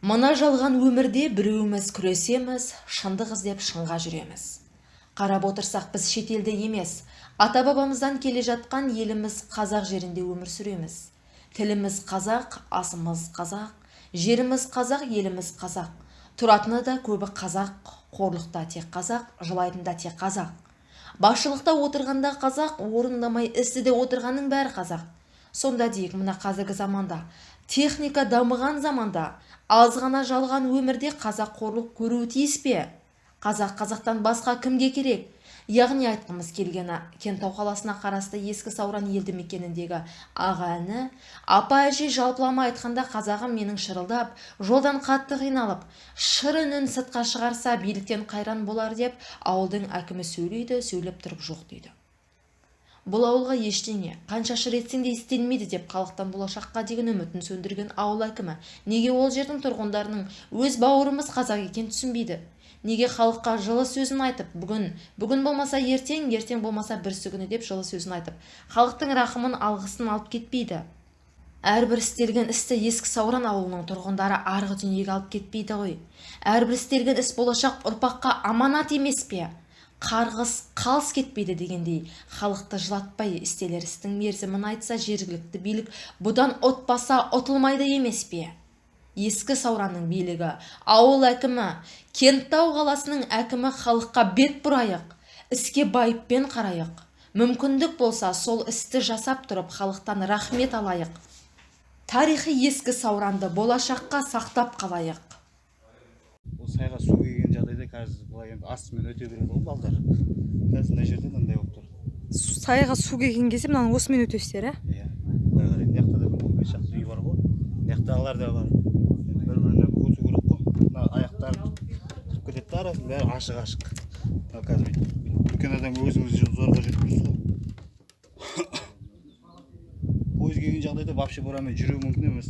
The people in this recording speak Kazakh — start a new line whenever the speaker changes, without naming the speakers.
Мына жалған өмірде біреуіміз күресеміз, шындық іздеп шыңға жүреміз. Қарап отырсақ біз шетелде емес, ата-бабамыздан келе жатқан еліміз қазақ жерінде өмір сүреміз. Тіліміз қазақ, асымыз қазақ, жеріміз қазақ, еліміз қазақ. Тұратыны да көбі қазақ, қорлықта тек қазақ, жылайтында тек қазақ. Басшылықта отырғанда қазақ, орындамай істіде отырғанның бәрі қазақ. Сонда дейік, мына қазіргі заманда, техника дамыған заманда, аз ғана жалған өмірде қазақ қорлық көруі тиіс пе? Қазақ қазақтан басқа кімге керек? Яғни айтқымыз келгені, Кентау қаласына қарасты Ескі Сауран елді мекеніндегі аға іні, апа әже жалпылама айтқанда қазағым менің шырылдап, жолдан қатты қиналып, шырын үн сыртқа шығарса биліктен қайран болар деп, ауылдың әкімі сөйлейді, сөйлеп тұрып жоқ дейді. Бұл ауылға ештеңе, қанша шыр етсең де істелмейді деп халықтан болашаққа деген үмітін сөндірген ауыл әкімі неге ол жердің тұрғындарының өз бауырымыз қазақ екен түсінбейді? Неге халыққа жылы сөзін айтып, бүгін болмаса ертең, ертең болмаса бірсі күні деп жылы сөзін айтып, халықтың рахымын алғысын алып кетпейді? Әрбір істелген істі Ескі Сауран ауылының тұрғындары арғы дүниеге алып кетпейді ғой. Әрбір істелген іс болашақ ұрпаққа аманат емес пе? Қарғыс қалыс кетпейді дегендей, халықты жылатпай істелер істің мерзімін айтса, жергілікті билік бұдан ұтпаса ұтылмайды емес пе? Ескі Сауранның билігі, ауыл әкімі, Кенттау қаласының әкімі халыққа бет бұрайық, іске байыппен қарайық. Мүмкіндік болса, сол істі жасап тұрып, халықтан рахмет алайық. Тарихи Ескі Сауранды болашаққа сақтап қалайық.
Сайға су келген жағдайда қазір былай енді астымен өте береді ғой балдар. Қазір мына жерде мындай болып тұр.
Сайға су келген кезде мынаны осымен өтесіздер,
Иә. Былай қарай, мына жақта да 15 шақты үй бар ғой. Мына жақтағылар да бар. Енді бір-біріне өту керек қой. Мына аяқтары тұрып кетеді де арасын бәрі ашық-ашық. Қазір үлкен адам өзіңіз зорға жүріп тұрсыз ғой. Пойыз келген жағдайда вообще боранмен жүру мүмкін емес.